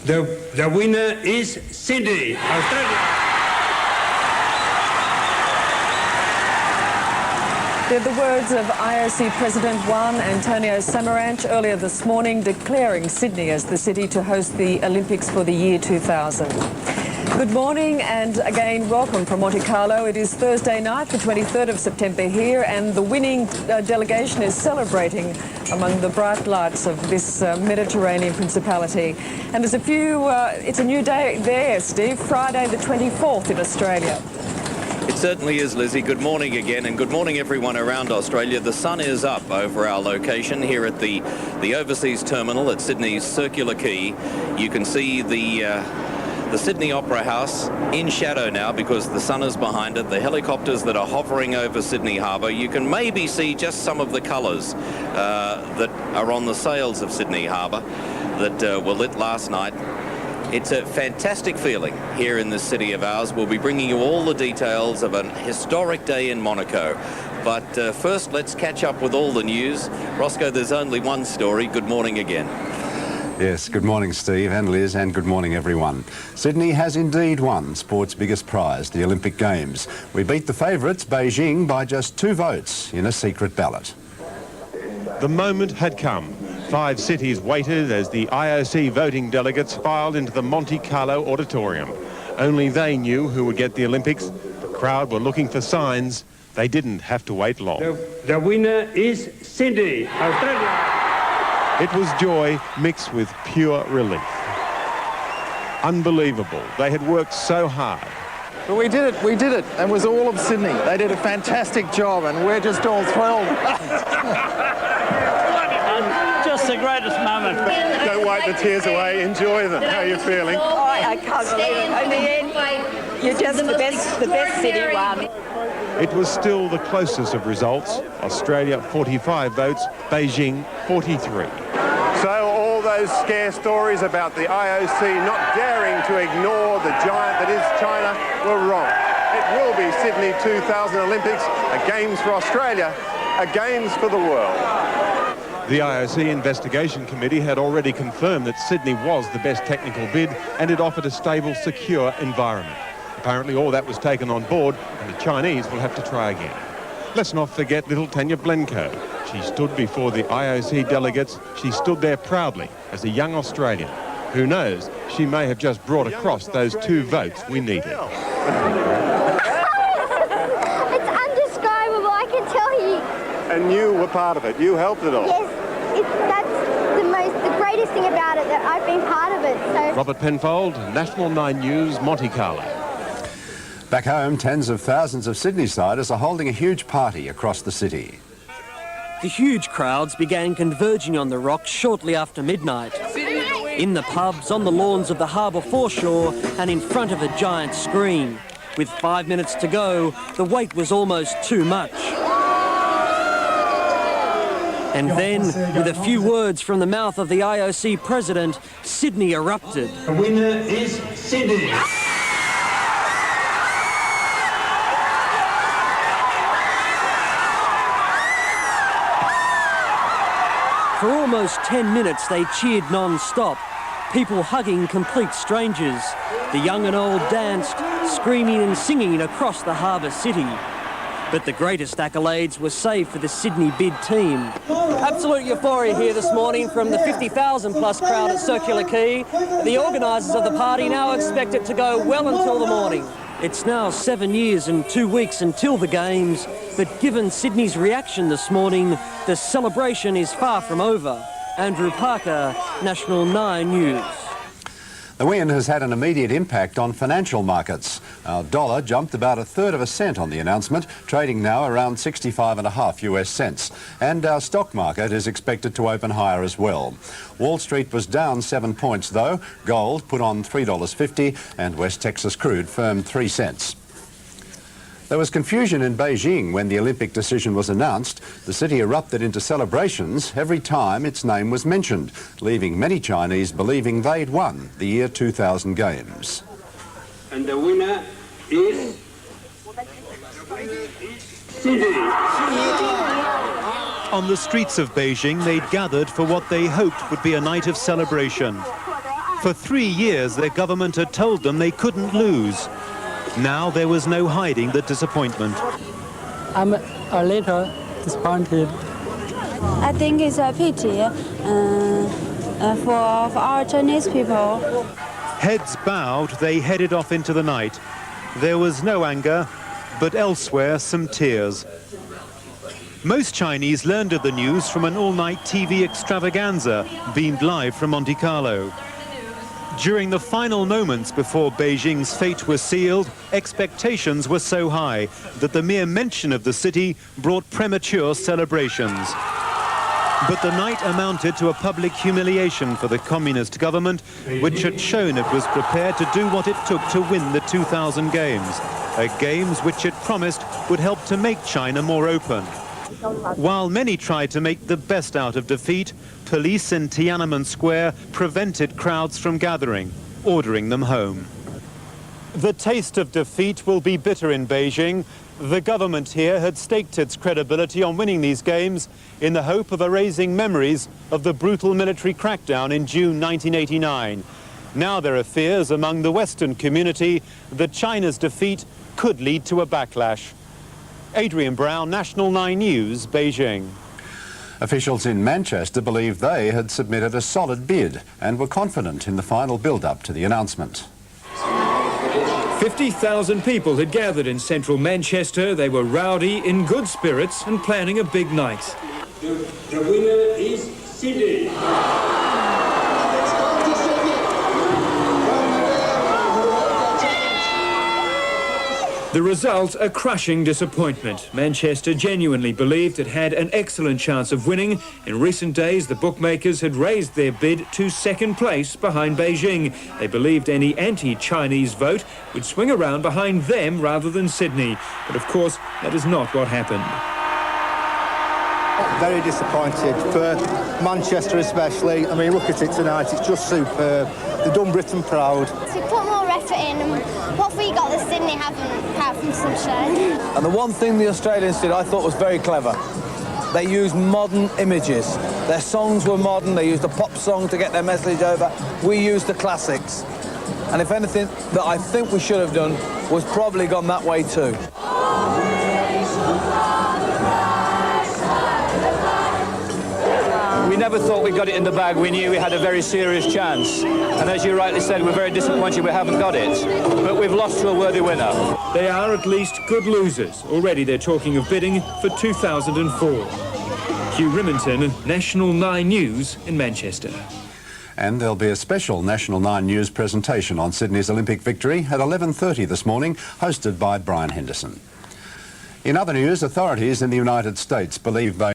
The winner is Sydney, Australia. They're the words of IOC President Juan Antonio Samaranch earlier this morning, declaring Sydney as the city to host the Olympics for the year 2000. Good morning and again welcome from Monte Carlo. It is Thursday night, the 23rd of September here, and the winning delegation is celebrating among the bright lights of this Mediterranean principality. And there's it's a new day there, Steve, Friday the 24th in Australia. It certainly is, Lizzie. Good morning again, and good morning everyone around Australia. The sun is up over our location here at the overseas terminal at Sydney's Circular Quay. You can see the Sydney Opera House in shadow now because the sun is behind it. The helicopters that are hovering over Sydney Harbour. You can maybe see just some of the colours that are on the sails of Sydney Harbour that were lit last night. It's a fantastic feeling here in this city of ours. We'll be bringing you all the details of an historic day in Monaco. But first, let's catch up with all the news. Roscoe, there's only one story. Good morning again. Yes, good morning, Steve and Liz, and good morning, everyone. Sydney has indeed won sport's biggest prize, the Olympic Games. We beat the favourites, Beijing, by just 2 votes in a secret ballot. The moment had come. 5 cities waited as the IOC voting delegates filed into the Monte Carlo auditorium. Only they knew who would get the Olympics. The crowd were looking for signs. They didn't have to wait long. The winner is Sydney, Australia. It was joy mixed with pure relief. Unbelievable. They had worked so hard. But we did it, and it was all of Sydney. They did a fantastic job, and we're just all thrilled. Just the greatest moment. Don't wipe the tears away, enjoy them. How are you feeling? Oh, I can't believe it. In the end, you're just the best city one. It was still the closest of results. Australia 45 votes, Beijing 43. So all those scare stories about the IOC not daring to ignore the giant that is China were wrong. It will be Sydney 2000 Olympics, a Games for Australia, a Games for the world. The IOC Investigation Committee had already confirmed that Sydney was the best technical bid and it offered a stable, secure environment. Apparently all that was taken on board and the Chinese will have to try again. Let's not forget little Tanya Blenko. She stood before the IOC delegates. She stood there proudly as a young Australian. Who knows, she may have just brought across those 2 votes we needed. It's undescribable, I can tell you. And you were part of it. You helped it all. Yes, that's the greatest thing about it, that I've been part of it. So. Robert Penfold, National 9 News, Monte Carlo. Back home, tens of thousands of Sydney-siders are holding a huge party across the city. The huge crowds began converging on the rocks shortly after midnight. In the pubs, on the lawns of the harbour foreshore and in front of a giant screen. With 5 minutes to go, the wait was almost too much. And then, with a few words from the mouth of the IOC president, Sydney erupted. The winner is Sydney. For almost 10 minutes, they cheered non-stop, people hugging complete strangers. The young and old danced, screaming and singing across the harbour city. But the greatest accolades were saved for the Sydney bid team. Absolute euphoria here this morning from the 50,000 plus crowd at Circular Quay. The organisers of the party now expect it to go well until the morning. It's now 7 years and 2 weeks until the Games, but given Sydney's reaction this morning, the celebration is far from over. Andrew Parker, National 9 News. The win has had an immediate impact on financial markets. Our dollar jumped about 1/3 of a cent on the announcement, trading now around 65.5 US cents. And our stock market is expected to open higher as well. Wall Street was down 7 points though. Gold put on $3.50 and West Texas crude firmed 3 cents. There was confusion in Beijing when the Olympic decision was announced. The city erupted into celebrations every time its name was mentioned, leaving many Chinese believing they'd won the year 2000 Games. And the winner is Sydney. On the streets of Beijing, they'd gathered for what they hoped would be a night of celebration. For 3 years, their government had told them they couldn't lose. Now there was no hiding the disappointment. I'm a little disappointed. I think it's a pity for our Chinese people. Heads bowed, they headed off into the night. There was no anger, but elsewhere some tears. Most Chinese learned of the news from an all-night TV extravaganza beamed live from Monte Carlo. During the final moments before Beijing's fate was sealed, expectations were so high that the mere mention of the city brought premature celebrations. But the night amounted to a public humiliation for the communist government, which had shown it was prepared to do what it took to win the 2000 Games, games which it promised would help to make China more open. While many tried to make the best out of defeat, police in Tiananmen Square prevented crowds from gathering, ordering them home. The taste of defeat will be bitter in Beijing. The government here had staked its credibility on winning these games in the hope of erasing memories of the brutal military crackdown in June 1989. Now there are fears among the Western community that China's defeat could lead to a backlash. Adrian Brown, National 9 News, Beijing. Officials in Manchester believe they had submitted a solid bid and were confident in the final build-up to the announcement. 50,000 people had gathered in central Manchester. They were rowdy, in good spirits and planning a big night. The winner is Sydney. The result, a crushing disappointment. Manchester genuinely believed it had an excellent chance of winning. In recent days, the bookmakers had raised their bid to second place behind Beijing. They believed any anti-Chinese vote would swing around behind them rather than Sydney. But of course, that is not what happened. Very disappointed for Manchester especially. I mean, look at it tonight, it's just superb. They've done Britain proud. To put more effort in, and what we got that Sydney haven't, apart from sunshine. And the one thing the Australians did I thought was very clever. They used modern images. Their songs were modern, they used a pop song to get their message over. We used the classics. And if anything that I think we should have done was probably gone that way too. We never thought we got it in the bag. We knew we had a very serious chance. And as you rightly said, we're very disappointed we haven't got it. But we've lost to a worthy winner. They are at least good losers. Already they're talking of bidding for 2004. Hugh Rimmington, National 9 News in Manchester. And there'll be a special National 9 News presentation on Sydney's Olympic victory at 11:30 this morning, hosted by Brian Henderson. In other news, authorities in the United States believe they